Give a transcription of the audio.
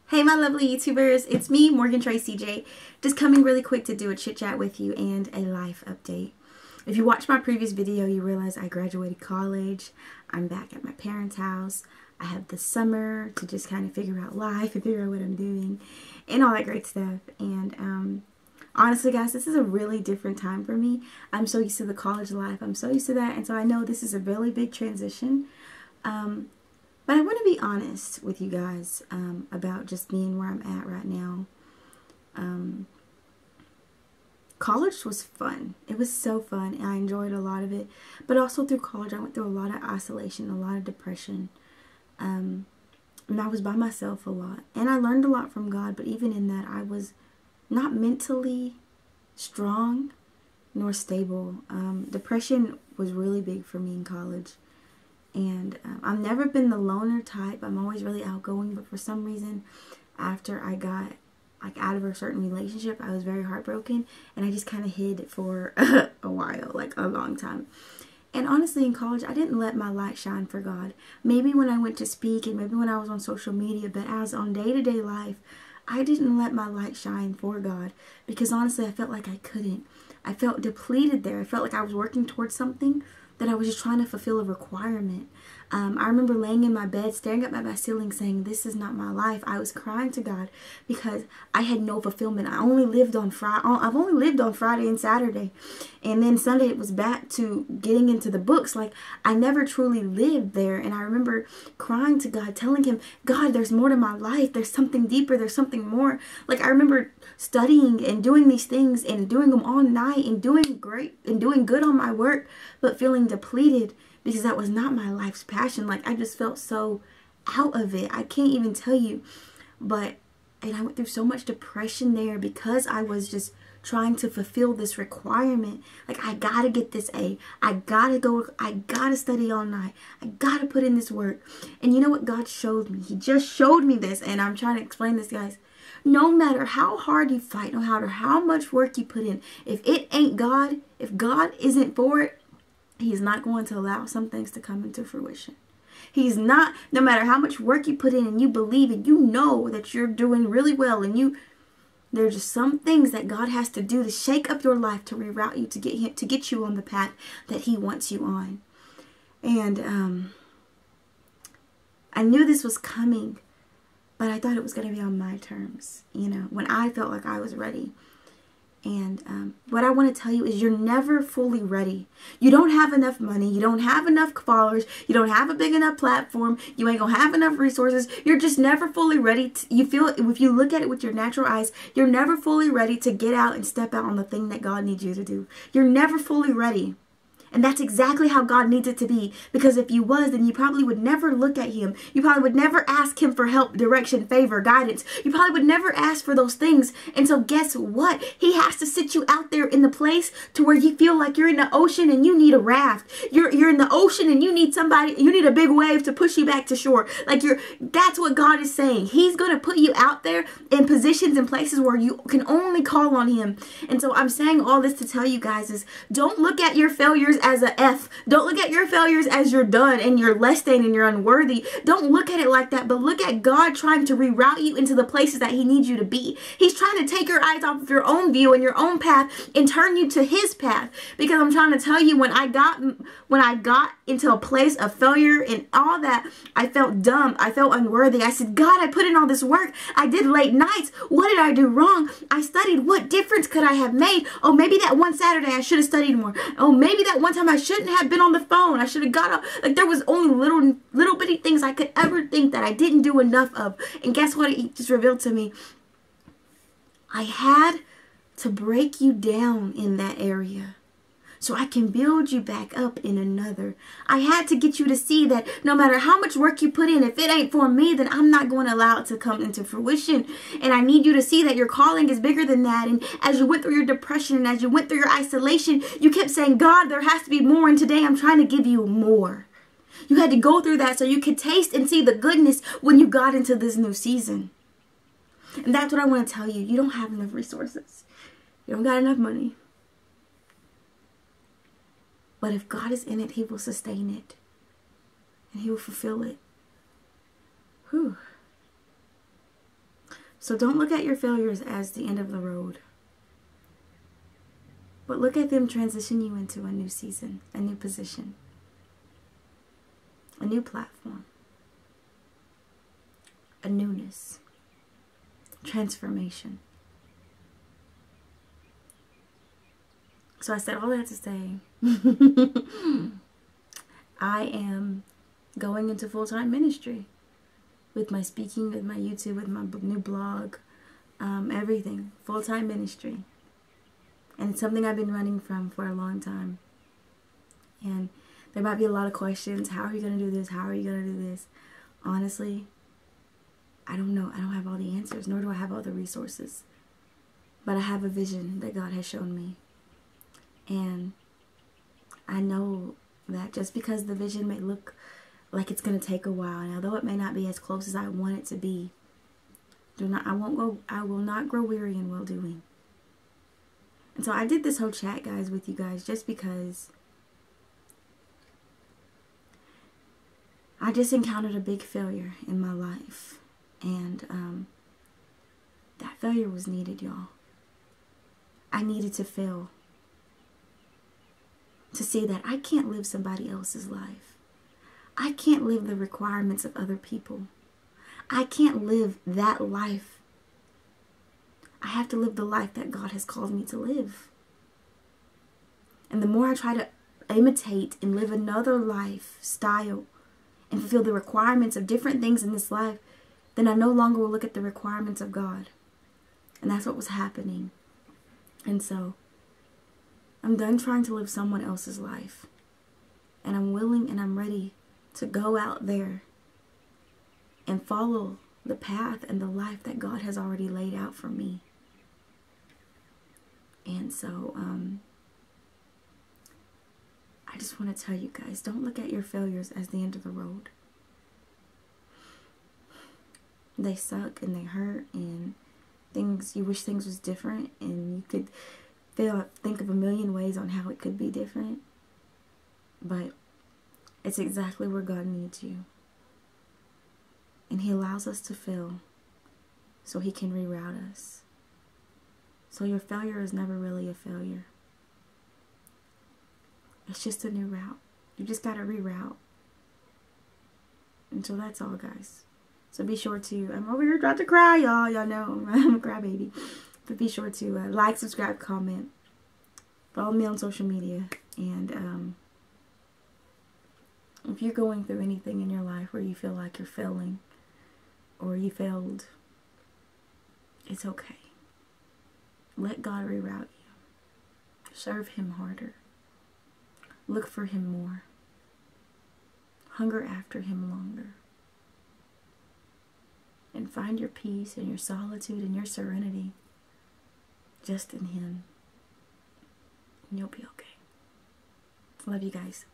Hey my lovely YouTubers, it's me, Tracy J, just coming really quick to do a chit chat with you and a life update. If you watched my previous video, you realize I graduated college. I'm back at my parents' house. I have the summer to just kind of figure out life and figure out what I'm doing and all that great stuff. And honestly guys, this is a really different time for me. I'm so used to the college life. I'm so used to that, and so I know this is a really big transition. But I want to be honest with you guys about just being where I'm at right now. College was fun. It was so fun, and I enjoyed a lot of it. But also through college, I went through a lot of isolation, a lot of depression. And I was by myself a lot. And I learned a lot from God, but even in that, I was not mentally strong nor stable. Depression was really big for me in college. And I've never been the loner type. I'm always really outgoing, but for some reason, after I got out of a certain relationship, I was very heartbroken, and I just kind of hid for a while, like a long time. And honestly, in college, I didn't let my light shine for God. Maybe when I went to speak, and maybe when I was on social media, but as on day-to-day life, I didn't let my light shine for God, because honestly, I felt like I couldn't. I felt depleted there. I felt like I was working towards something that I was just trying to fulfill a requirement. I remember laying in my bed, staring up at my ceiling, saying, this is not my life. I was crying to God because I had no fulfillment. I've only lived on Friday and Saturday. And then Sunday it was back to getting into the books. Like, I never truly lived there. And I remember crying to God, telling him, God, there's more to my life. There's something deeper. There's something more. Like, I remember studying and doing these things and doing them all night and doing great and doing good on my work, but feeling depleted because that was not my life's passion. Like, I just felt so out of it. I can't even tell you. And I went through so much depression there because I was just trying to fulfill this requirement. Like, I gotta get this A. I gotta study all night. I gotta put in this work. And you know what God showed me? He just showed me this, and I'm trying to explain this, guys. No matter how hard you fight, no matter how much work you put in, if it ain't God, if God isn't for it, He's not going to allow some things to come into fruition. He's not, no matter how much work you put in and you believe and you know that you're doing really well, and there's just some things that God has to do to shake up your life, to reroute you, to get you on the path that He wants you on. And I knew this was coming, but I thought it was going to be on my terms, you know, when I felt like I was ready. And what I want to tell you is you're never fully ready. You don't have enough money. You don't have enough followers. You don't have a big enough platform. You ain't going to have enough resources. You're just never fully ready. You feel, if you look at it with your natural eyes, you're never fully ready to get out and step out on the thing that God needs you to do. You're never fully ready. And that's exactly how God needs it to be. Because if you was, then you probably would never look at Him. You probably would never ask Him for help, direction, favor, guidance. You probably would never ask for those things. And so guess what? He has to sit you out there in the place to where you feel like you're in the ocean and you need a raft. You're in the ocean and you need a big wave to push you back to shore. Like, that's what God is saying. He's going to put you out there in positions and places where you can only call on Him. And so I'm saying all this to tell you guys is, don't look at your failures as a F. Don't look at your failures as you're done and you're less than and you're unworthy. Don't look at it like that, but look at God trying to reroute you into the places that He needs you to be. He's trying to take your eyes off of your own view and your own path and turn you to His path. Because I'm trying to tell you, when I got into a place of failure and all that, I felt dumb. I felt unworthy. I said, God, I put in all this work. I did late nights. What did I do wrong? I studied. What difference could I have made? Oh, maybe that one Saturday I should have studied more. Oh, maybe that one time I shouldn't have been on the phone. I should have got up. Like, there was only little bitty things I could ever think that I didn't do enough of. And guess what? He just revealed to me. I had to break you down in that area so I can build you back up in another. I had to get you to see that no matter how much work you put in, if it ain't for me, then I'm not going to allow it to come into fruition. And I need you to see that your calling is bigger than that. And as you went through your depression and as you went through your isolation, you kept saying, God, there has to be more. And today I'm trying to give you more. You had to go through that so you could taste and see the goodness when you got into this new season. And that's what I want to tell you. You don't have enough resources. You don't got enough money. But if God is in it, He will sustain it. And He will fulfill it. Whew. So don't look at your failures as the end of the road, but look at them transition you into a new season, a new position, a new platform, a newness, transformation. So I said all that to say, I am going into full-time ministry with my speaking, with my YouTube, with my new blog, everything, full-time ministry. And it's something I've been running from for a long time. And there might be a lot of questions. How are you going to do this? How are you going to do this? Honestly, I don't know. I don't have all the answers, nor do I have all the resources. But I have a vision that God has shown me. And I know that just because the vision may look like it's going to take a while, and although it may not be as close as I want it to be, I will not grow weary in well doing. And so I did this whole chat, guys, with you guys just because I just encountered a big failure in my life. And that failure was needed, y'all. I needed to fail to see that I can't live somebody else's life. I can't live the requirements of other people. I can't live that life. I have to live the life that God has called me to live. And the more I try to imitate and live another lifestyle and fulfill the requirements of different things in this life, then I no longer will look at the requirements of God. And that's what was happening. And so I'm done trying to live someone else's life. And I'm willing and I'm ready to go out there and follow the path and the life that God has already laid out for me. And so I just want to tell you guys, don't look at your failures as the end of the road. They suck and they hurt, and you wish things was different, and you could think of a million ways on how it could be different. But it's exactly where God needs you. And He allows us to fail so He can reroute us. So your failure is never really a failure. It's just a new route. You just got to reroute. And so that's all, guys. So be sure to, I'm over here about to cry, y'all. Y'all know I'm a crybaby. But be sure to like, subscribe, comment. Follow me on social media. And if you're going through anything in your life where you feel like you're failing or you failed, it's okay. Let God reroute you. Serve Him harder. Look for Him more. Hunger after Him longer. And find your peace and your solitude and your serenity just in Him. And you'll be okay. Love you guys.